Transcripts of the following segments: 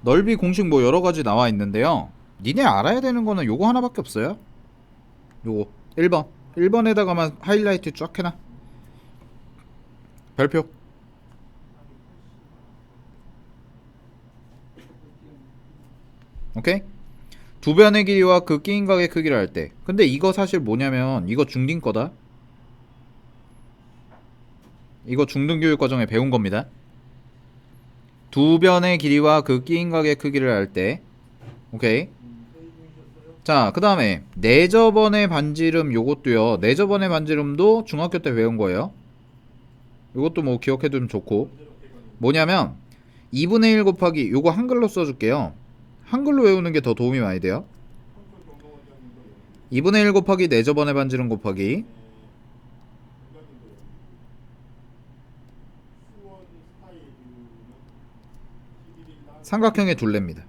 넓이 공식 뭐 여러가지 나와 있는데요, 니네 알아야 되는 거는 요거 하나밖에 없어요. 요거 1번에다가만 하이라이트 쫙 해놔. 별표. 오케이? 두 변의 길이와 그 끼인각의 크기를 할 때. 근데 이거 사실 뭐냐면 이거 중딩 거다. 이거 중등 교육 과정에 배운 겁니다. 두 변의 길이와 그 끼인각의 크기를 할 때. 오케이. 자, 그 다음에 내저번의 반지름 요것도요. 내저번의 반지름도 중학교 때 배운 거예요. 요것도 뭐 기억해두면 좋고. 뭐냐면 2분의 1 곱하기, 요거 한글로 써줄게요. 한글로 외우는 게 더 도움이 많이 돼요. 2분의 1 곱하기 내저번의 반지름 곱하기 삼각형의 둘레입니다.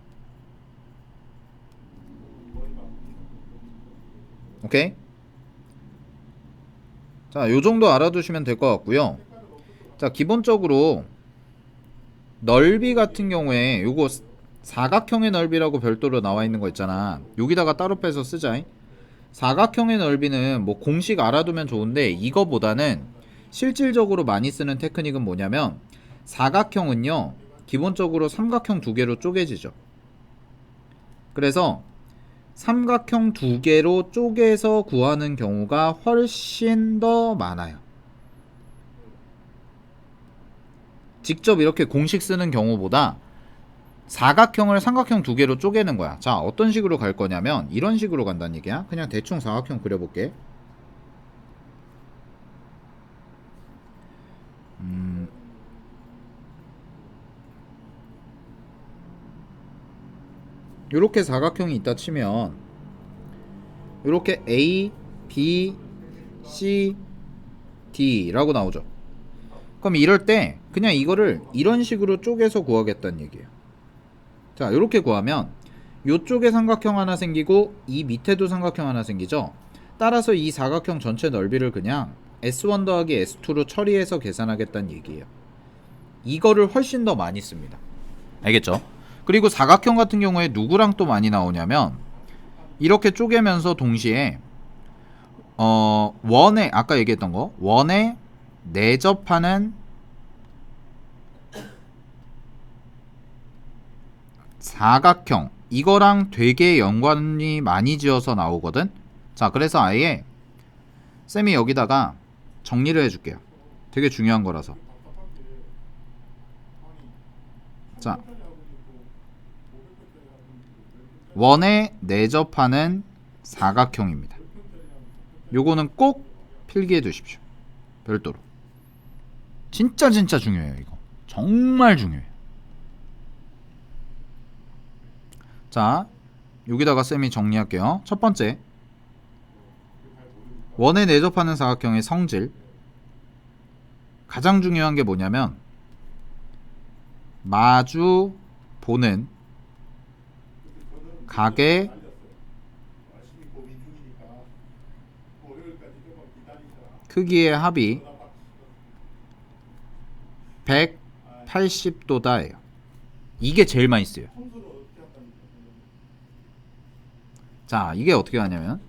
오케이? 자, 요정도 알아두시면 될 것 같고요. 자, 기본적으로 넓이 같은 경우에 요거 사각형의 넓이라고 별도로 나와 있는 거 있잖아. 여기다가 따로 빼서 쓰자. 사각형의 넓이는 뭐 공식 알아두면 좋은데, 이거보다는 실질적으로 많이 쓰는 테크닉은 뭐냐면, 사각형은요 기본적으로 삼각형 두 개로 쪼개지죠. 그래서 삼각형 두 개로 쪼개서 구하는 경우가 훨씬 더 많아요. 직접 이렇게 공식 쓰는 경우보다 사각형을 삼각형 두 개로 쪼개는 거야. 자, 어떤 식으로 갈 거냐면 이런 식으로 간다는 얘기야. 그냥 대충 사각형 그려볼게. 요렇게 사각형이 있다 치면 요렇게 A, B, C, D 라고 나오죠. 그럼 이럴 때 그냥 이거를 이런 식으로 쪼개서 구하겠다는 얘기예요. 자, 요렇게 구하면 요쪽에 삼각형 하나 생기고 이 밑에도 삼각형 하나 생기죠. 따라서 이 사각형 전체 넓이를 그냥 S1 더하기 S2로 처리해서 계산하겠다는 얘기예요. 이거를 훨씬 더 많이 씁니다. 알겠죠? 그리고 사각형 같은 경우에 누구랑 또 많이 나오냐면 이렇게 쪼개면서 동시에 원에, 아까 얘기했던 거, 원에 내접하는 사각형, 이거랑 되게 연관이 많이 지어서 나오거든. 자, 그래서 아예 쌤이 여기다가 정리를 해줄게요. 되게 중요한 거라서. 자, 원에 내접하는 사각형입니다. 요거는 꼭 필기해 두십시오. 별도로. 진짜 중요해요. 이거 정말 중요해요. 자, 여기다가 쌤이 정리할게요. 첫 번째, 원에 내접하는 사각형의 성질. 가장 중요한 게 뭐냐면 마주 보는 각의 크기의 합이 180도다예요. 이게 제일 많이 쓰여요. 자, 이게 어떻게 하냐면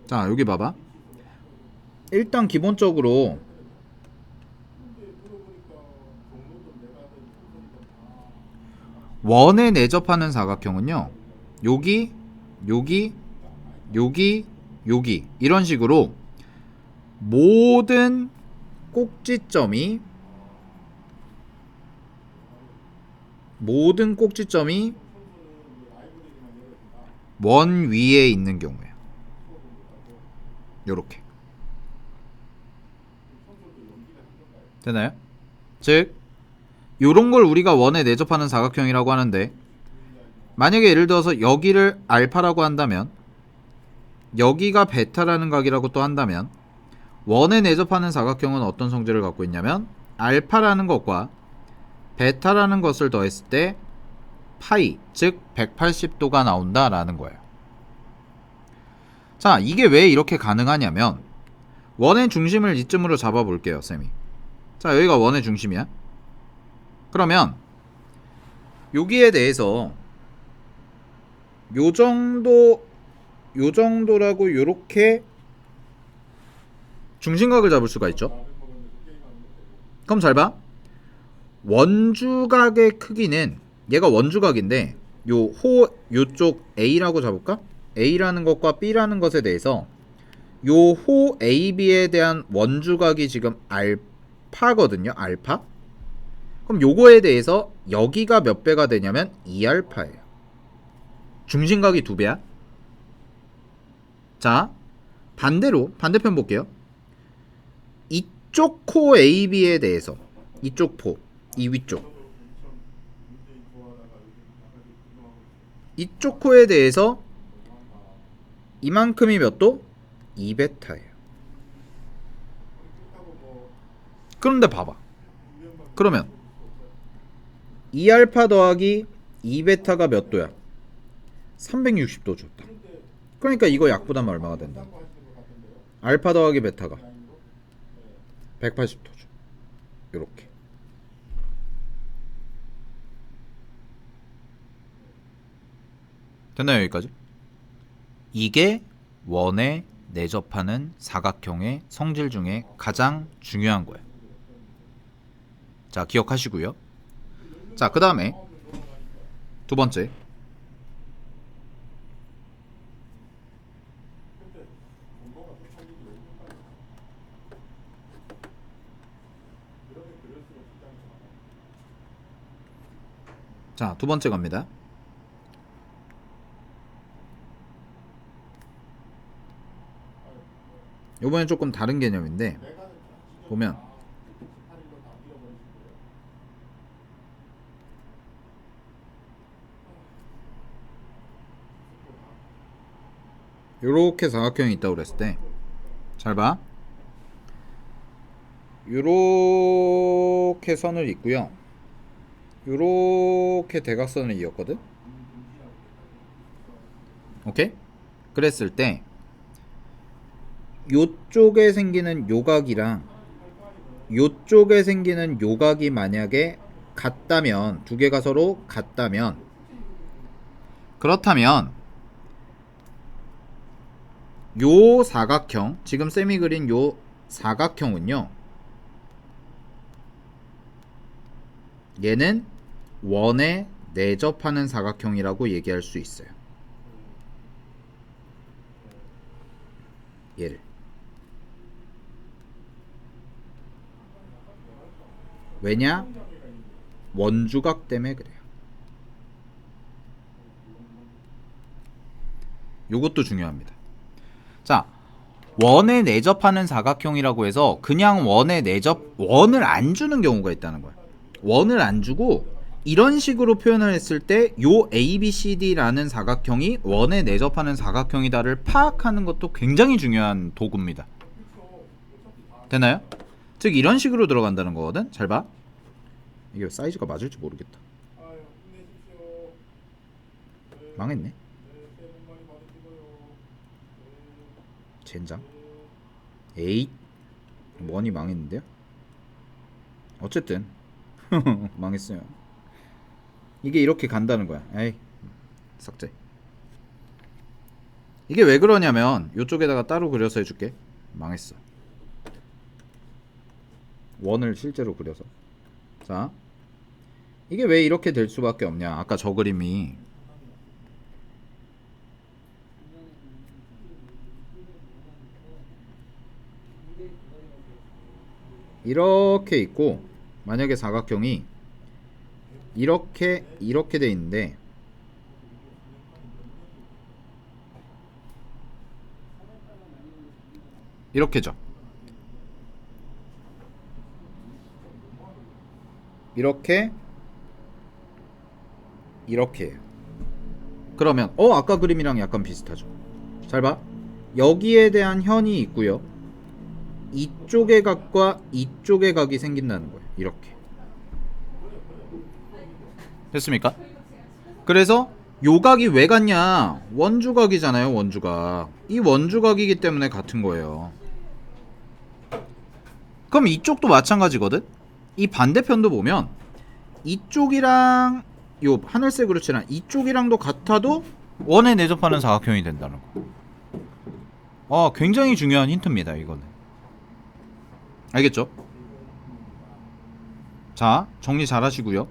자, 여기 봐봐. 일단 기본적으로 원에 내접하는 사각형은요, 여기 여기 이런 식으로 모든 꼭지점이 원 위에 있는 경우에요. 요렇게 되나요? 즉 요런 걸 우리가 원에 내접하는 사각형이라고 하는데, 만약에 예를 들어서 여기를 알파라고 한다면, 여기가 베타라는 각이라고 또 한다면, 원에 내접하는 사각형은 어떤 성질을 갖고 있냐면 알파라는 것과 베타라는 것을 더했을 때 파이, 즉 180도가 나온다라는 거예요. 자, 이게 왜 이렇게 가능하냐면 원의 중심을 이쯤으로 잡아볼게요, 쌤이. 자, 여기가 원의 중심이야. 그러면 여기에 대해서 요 정도라고 요렇게 중심각을 잡을 수가 있죠. 그럼 잘 봐. 원주각의 크기는 얘가 원주각인데 요쪽 A라고 잡을까? A라는 것과 B라는 것에 대해서 요 호 AB에 대한 원주각이 지금 알파거든요. 알파. 그럼 요거에 대해서 여기가 몇 배가 되냐면 2알파예요. 중심각이 2배야. 자, 반대로 반대편 볼게요. 이쪽 코 AB에 대해서 이쪽 포, 이 위쪽 이쪽 코에 대해서 이만큼이 몇 도? 2베타예요. 그런데 봐봐. 그러면 2알파 더하기 2베타가 몇 도야? 360도 줬다. 그러니까 이거 약분하면 얼마가 된다? 알파 더하기 베타가 180도죠. 요렇게. 됐나요, 여기까지? 이게 원에 내접하는 사각형의 성질 중에 가장 중요한 거예요. 자, 기억하시고요. 자, 그 다음에 두 번째. 자, 두 번째 갑니다. 요번엔 조금 다른 개념인데 보면 요렇게 사각형이 있다고 그랬을 때 잘 봐. 요렇게 선을 잇고요. 요렇게 대각선을 이었거든. 오케이? 그랬을 때 요쪽에 생기는 요각이랑 요쪽에 생기는 요각이 만약에 같다면, 두 개가 서로 같다면, 그렇다면 요 사각형, 지금 쌤이 그린 요 사각형은요, 얘는 원에 내접하는 사각형이라고 얘기할 수 있어요. 얘를. 왜냐? 원주각 때문에 그래요. 요것도 중요합니다. 자, 원에 내접하는 사각형이라고 해서 그냥 원을 안 주는 경우가 있다는 거야. 원을 안 주고 이런 식으로 표현을 했을 때 요 ABCD라는 사각형이 원에 내접하는 사각형이다를 파악하는 것도 굉장히 중요한 도구입니다. 되나요? 즉 이런 식으로 들어간다는 거거든. 잘 봐. 이게 사이즈가 맞을지 모르겠다. 망했네. 젠장. 에잇. 원이 망했는데요. 어쨌든 망했어요. 이게 이렇게 간다는 거야. 에이, 삭제. 이게 왜 그러냐면 이쪽에다가 따로 그려서 해줄게. 망했어. 원을 실제로 그려서. 자, 이게 왜 이렇게 될 수밖에 없냐. 아까 저 그림이 이렇게 있고, 만약에 사각형이 이렇게 돼 있는데, 이렇게죠. 이렇게예요. 그러면 아까 그림이랑 약간 비슷하죠. 잘 봐. 여기에 대한 현이 있고요. 이쪽의 각과 이쪽의 각이 생긴다는 거예요. 이렇게. 됐습니까? 그래서 요 각이 왜 같냐? 원주각이잖아요, 원주각. 이 원주각이기 때문에 같은 거예요. 그럼 이쪽도 마찬가지거든? 이 반대편도 보면 이쪽이랑 요 하늘색으로 칠한 이쪽이랑도 같아도 원에 내접하는 사각형이 된다는 거. 굉장히 중요한 힌트입니다, 이거는. 알겠죠? 자, 정리 잘 하시고요.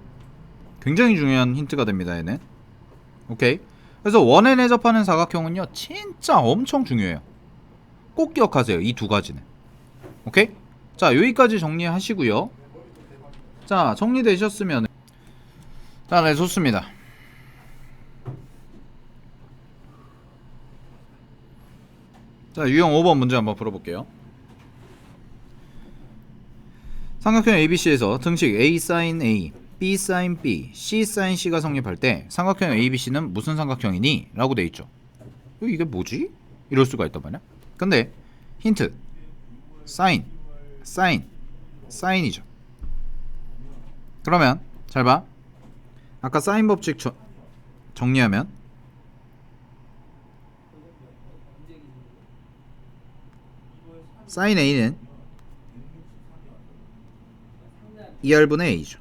굉장히 중요한 힌트가 됩니다, 얘는. 오케이. 그래서 원에 내접하는 사각형은요, 진짜 엄청 중요해요. 꼭 기억하세요, 이 두 가지는. 오케이? 자, 여기까지 정리하시고요. 자, 정리되셨으면 자, 네, 좋습니다. 자, 유형 5번 문제 한번 풀어볼게요. 삼각형 ABC에서 등식 A sin A, B sin B, C sin C가 성립할 때 삼각형 ABC는 무슨 삼각형이니? 라고 돼 있죠. 이게 뭐지? 이럴 수가 있단 말이야. 근데 힌트 sin, sign이죠. 그러면 잘 봐. 아까 사인 법칙 정리하면 sin A는 2R분의 A죠.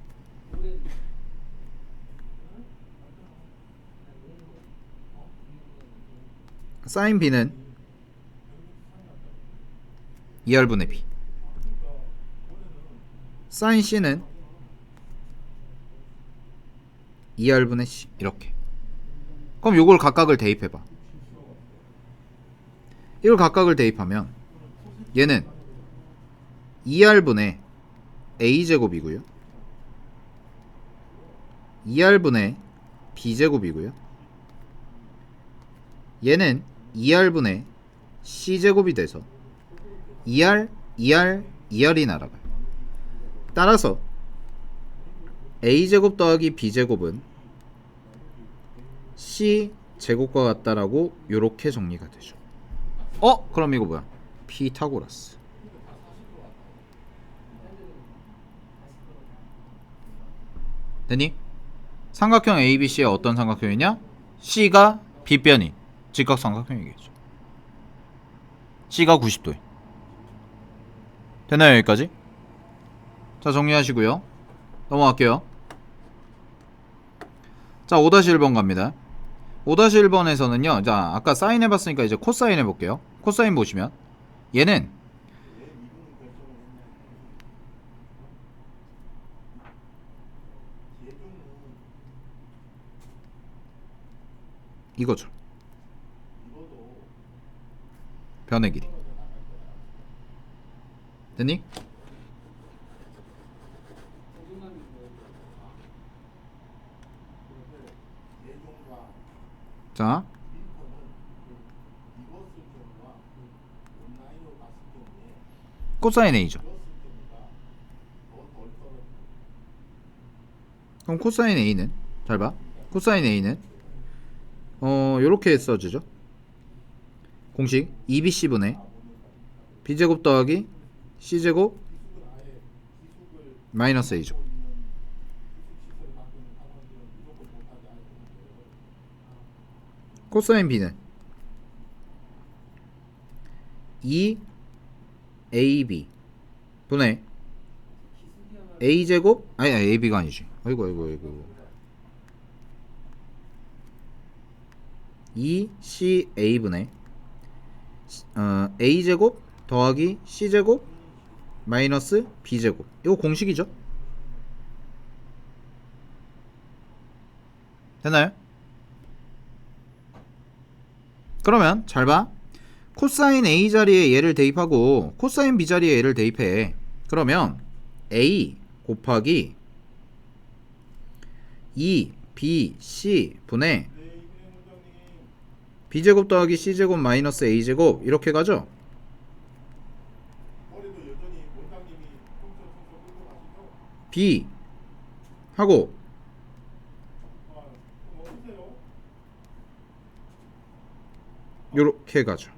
sin B는 2R분의 B. sin C는 2R분의 C. 이렇게. 그럼 요걸 각각을 대입해봐. 이걸 각각을 대입하면 얘는 2R분의 A제곱이고요 2R분의 B제곱이고요 얘는 2R분의 C제곱이 돼서 2R, 2R, 2R이 날아가요. 따라서 A제곱 더하기 B제곱은 C제곱과 같다라고 요렇게 정리가 되죠. 그럼 이거 뭐야? 피타고라스. 됐니? 삼각형 ABC의 어떤 삼각형이냐? C가 B변인 직각삼각형이겠죠. C가 90도인. 됐나요, 여기까지? 자, 정리하시고요. 넘어갈게요. 자, 5-1번 갑니다. 5-1번에서는요, 자, 아까 사인 해봤으니까 이제 코사인 해볼게요. 코사인 보시면 얘는 이거죠. 변의 길이. 됐니? 자, 코사인 A죠. 그럼 코사인 A는 잘 봐. 코사인 A는 요렇게 써지죠. 공식 2BC분의 B제곱 더하기 C제곱 마이너스 A죠. 코사인 B는 2AB 분의 A제곱 아니 AB가 아니지. 아이고 2CA분의 A제곱 더하기 C제곱 마이너스 B제곱. 이거 공식이죠. 됐나요? 그러면 잘 봐. 코사인 A 자리에 얘를 대입하고 코사인 B 자리에 얘를 대입해. 그러면 A 곱하기 2BC 분의 B제곱 더하기 C제곱 마이너스 A제곱 이렇게 가죠? B 하고 요렇게 가죠.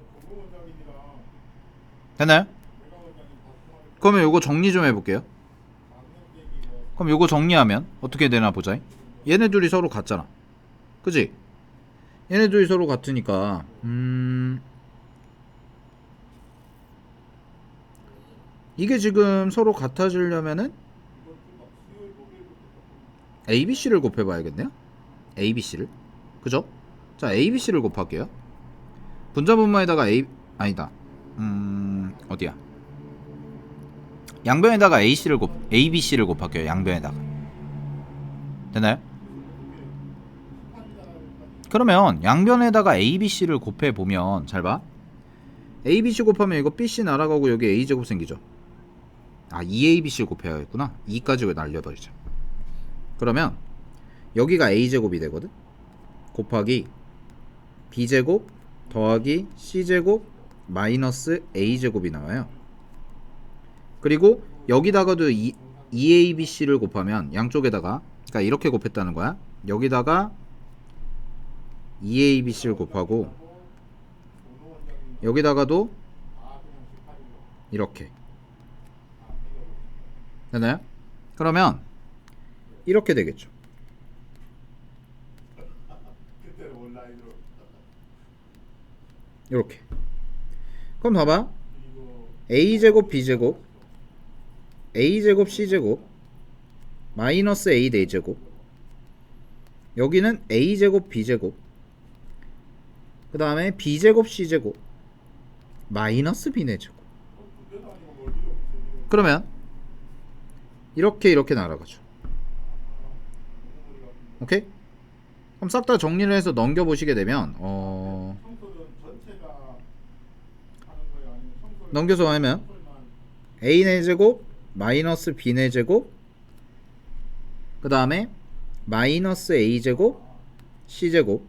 됐나요? 그러면 요거 정리 좀 해볼게요. 그럼 요거 정리하면 어떻게 되나 보자. 얘네 둘이 서로 같잖아. 그지? 얘네들이 서로 같으니까 이게 지금 서로 같아지려면은 ABC를 곱해봐야겠네요. ABC를. 그죠? 자, ABC를 곱할게요. 분자분모에다가 아니다. 어디야? 양변에다가 ABC를 곱할게요. 양변에다가. 되나요? 그러면 양변에다가 ABC를 곱해보면 잘 봐. ABC 곱하면 이거 BC 날아가고 여기 A제곱 생기죠. 아, 2ABC를 곱해야겠구나. 2까지 왜 날려버리자. 그러면 여기가 A제곱이 되거든. 곱하기 B제곱 더하기 C제곱 마이너스 A제곱이 나와요. 그리고 여기다가도 2ABC를 곱하면 양쪽에다가, 그러니까 이렇게 곱했다는 거야. 여기다가 2ABC를 곱하고 여기다가도 이렇게 되나요? 그러면 이렇게 되겠죠. 이렇게. 그럼 봐봐. A제곱 B제곱 A제곱 C제곱 마이너스 A 4제곱, 여기는 A제곱 B제곱, 그 다음에 B제곱 C제곱 마이너스 B 4제곱. 그러면 이렇게 날아가죠. 오케이? 그럼 싹 다 정리를 해서 넘겨보시게 되면 넘겨서 하면 A 4제곱 마이너스 B 4제곱 그 다음에 마이너스 A제곱 C제곱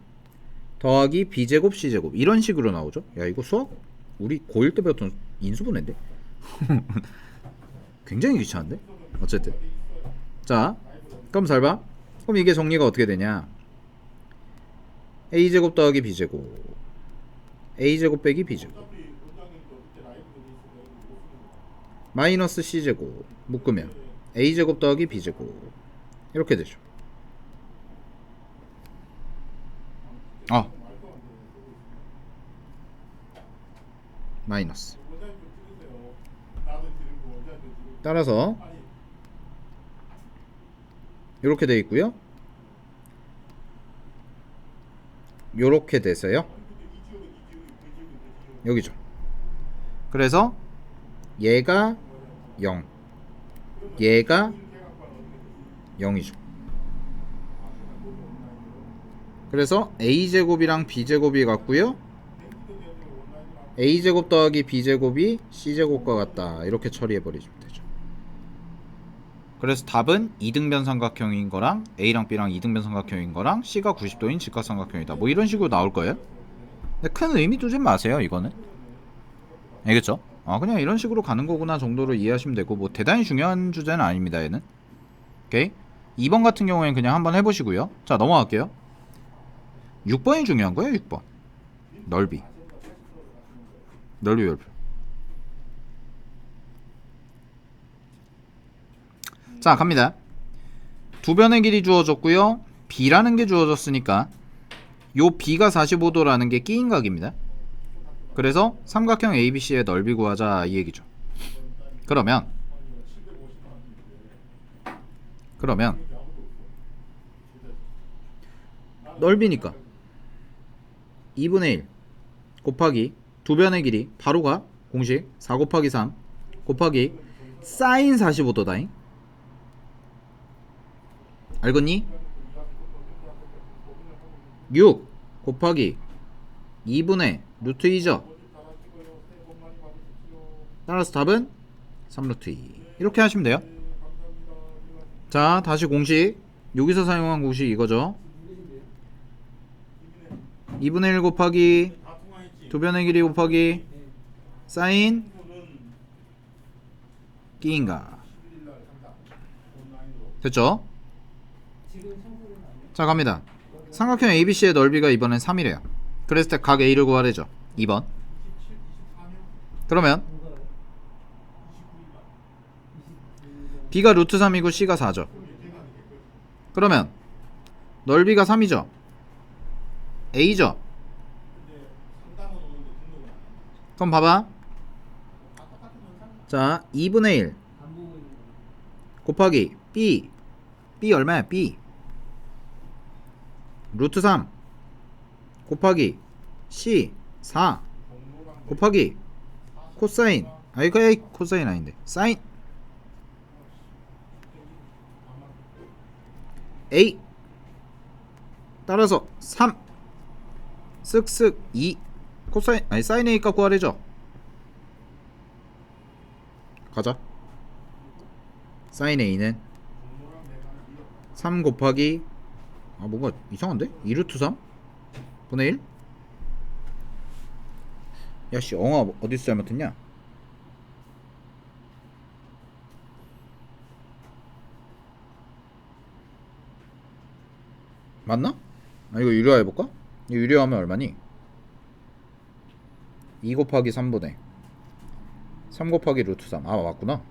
더하기 B제곱 C제곱, 이런 식으로 나오죠. 야, 이거 수학 우리 고1 때 배웠던 인수분해인데? 굉장히 귀찮은데? 어쨌든 자, 그럼 잘 봐. 그럼 이게 정리가 어떻게 되냐. A제곱 더하기 B제곱 A제곱 빼기 B제곱 마이너스 C제곱 묶으면 A제곱 더하기 B제곱 이렇게 되죠. 마이너스. 따라서 이렇게 돼 있고요. 요렇게 돼서요. 여기죠. 그래서 얘가 0, 얘가 0이죠. 그래서 A제곱이랑 B제곱이 같고요, A제곱 더하기 B제곱이 C제곱과 같다. 이렇게 처리해버리시면 되죠. 그래서 답은 이등변 삼각형인 거랑 A랑 B랑 이등변 삼각형인 거랑 C가 90도인 직각삼각형이다. 뭐 이런 식으로 나올 거예요. 근데 큰 의미 두지 마세요. 이거는 알겠죠? 그냥 이런 식으로 가는 거구나 정도로 이해하시면 되고, 뭐 대단히 중요한 주제는 아닙니다. 얘는. 오케이. 2번 같은 경우에는 그냥 한번 해보시고요. 자, 넘어갈게요. 6번이 중요한 거예요. 6번 넓이 별표. 자, 갑니다. 두 변의 길이 주어졌고요, B라는 게 주어졌으니까 요 B가 45도라는 게 끼인각입니다. 그래서 삼각형 ABC의 넓이 구하자, 이 얘기죠. 그러면 넓이니까 2분의 1 곱하기 두 변의 길이 바로 가. 공식 4 곱하기 3 곱하기 사인 45도다잉. 알겠니? 6 곱하기 2분의 루트 2죠. 따라서 답은 3루트 2. 이렇게 하시면 돼요. 자, 다시 공식. 여기서 사용한 공식 이거죠. 2분의 1 곱하기 두 변의 길이 곱하기 사인 끼인가. 됐죠? 자, 갑니다. 삼각형 ABC의 넓이가 이번엔 3이래요. 그랬을 때 각 A를 구하래죠. 2번. 그러면 B가 루트 3이고 C가 4죠. 그러면 넓이가 3이죠. A죠. 그럼 봐봐. 자 2분의 1 곱하기 B. B 얼마야? B 루트 3 곱하기 C 4 곱하기 코사인. 이거 코사인 아닌데 사인 A. 따라서 3 쓱쓱 2 코사인 사인 A 값 구하래죠. 가자. 사인 A는 3 곱하기 뭔가 이상한데? 2루트 3 분의 1? 야씨 엉아 어디서 잘못했냐? 맞나? 이거 유료화 해볼까? 이거 유료하면 얼마니? 2 곱하기 3분의 3 곱하기 루트 3 맞구나.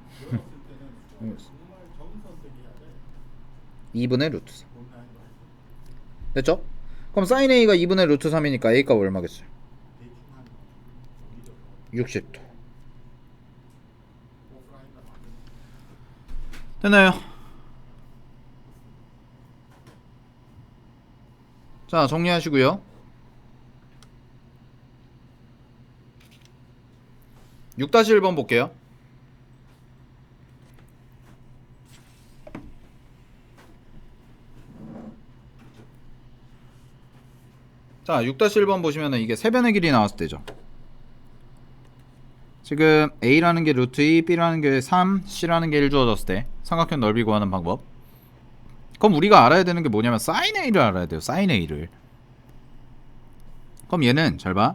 2분의 루트 3 됐죠? 그럼 사인 A가 2분의 루트 3이니까 A 값 얼마겠어요? 60도 됐나요? 자 정리하시고요. 6-1번 볼게요. 자 6-1번 보시면은 이게 세변의 길이 나왔을 때죠. 지금 A라는 게 루트 2, B라는 게 3, C라는 게 1 주어졌을 때 삼각형 넓이 구하는 방법. 그럼 우리가 알아야 되는 게 뭐냐면 사인 A를 알아야 돼요. 사인 A를. 그럼 얘는 잘 봐.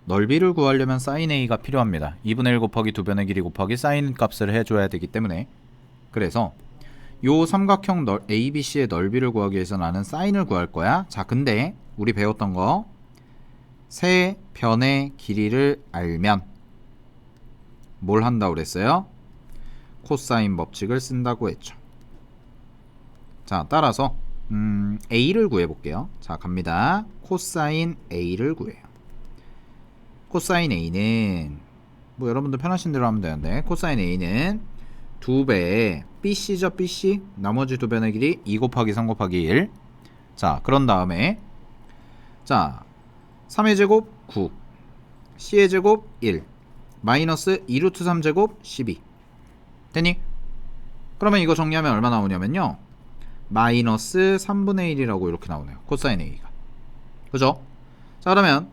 넓이를 구하려면 사인 A가 필요합니다. 2분의 1 곱하기 2변의 길이 곱하기 사인 값을 해줘야 되기 때문에. 그래서 요 삼각형 ABC의 넓이를 구하기 위해서 나는 사인을 구할 거야. 자 근데 우리 배웠던 거 세 변의 길이를 알면 뭘 한다고 그랬어요? 코사인 법칙을 쓴다고 했죠. 자 따라서 A를 구해볼게요. 자 갑니다. 코사인 A를 구해요. 코사인 A는 뭐 여러분들 편하신 대로 하면 되는데 코사인 A는 2배 BC죠. BC 나머지 2변의 길이 2 곱하기 3 곱하기 1. 자 그런 다음에 자 3의 제곱 9 C의 제곱 1 마이너스 2루트 3제곱 12 됐니? 그러면 이거 정리하면 얼마 나오냐면요 마이너스 3분의 1이라고 이렇게 나오네요. 코사인 A가. 그죠? 자 그러면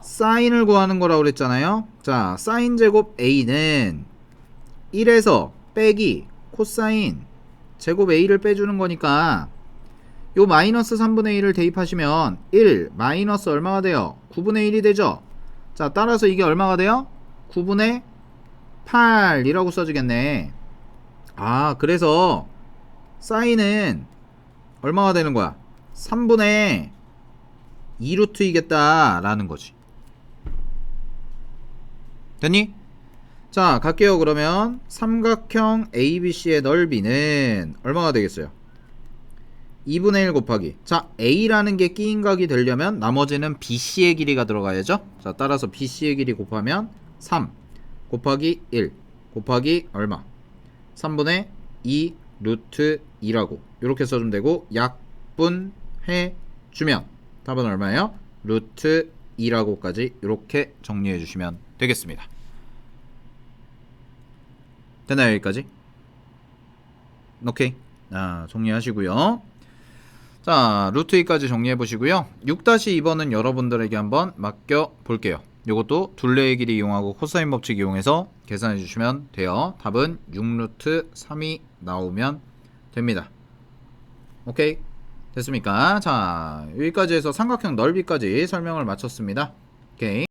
사인을 구하는 거라고 그랬잖아요. 자 사인 제곱 A는 1에서 빼기 코사인 제곱 A를 빼주는 거니까 요 마이너스 3분의 1을 대입하시면 1 마이너스 얼마가 돼요? 9분의 1이 되죠? 자 따라서 이게 얼마가 돼요? 9분의 8이라고 써주겠네. 그래서 사인은 얼마가 되는 거야? 3분의 2루트이겠다 라는 거지. 됐니? 자 갈게요. 그러면 삼각형 ABC의 넓이는 얼마가 되겠어요? 2분의 1 곱하기 자 A라는 게 끼인각이 되려면 나머지는 BC의 길이가 들어가야죠. 자 따라서 BC의 길이 곱하면 3 곱하기 1 곱하기 얼마? 3분의 2 루트 2라고 이렇게 써주면 되고 약분해 주면 답은 얼마예요? 루트 2라고까지 이렇게 정리해 주시면 되겠습니다. 됐나요? 여기까지? 오케이. 정리하시고요. 자 루트 2까지 정리해 보시고요. 6-2번은 여러분들에게 한번 맡겨 볼게요. 이것도 둘레의 길이 이용하고 코사인 법칙 이용해서 계산해 주시면 돼요. 답은 6루트 3이 나오면 됩니다. 오케이 됐습니까? 자 여기까지 해서 삼각형 넓이까지 설명을 마쳤습니다. 오케이.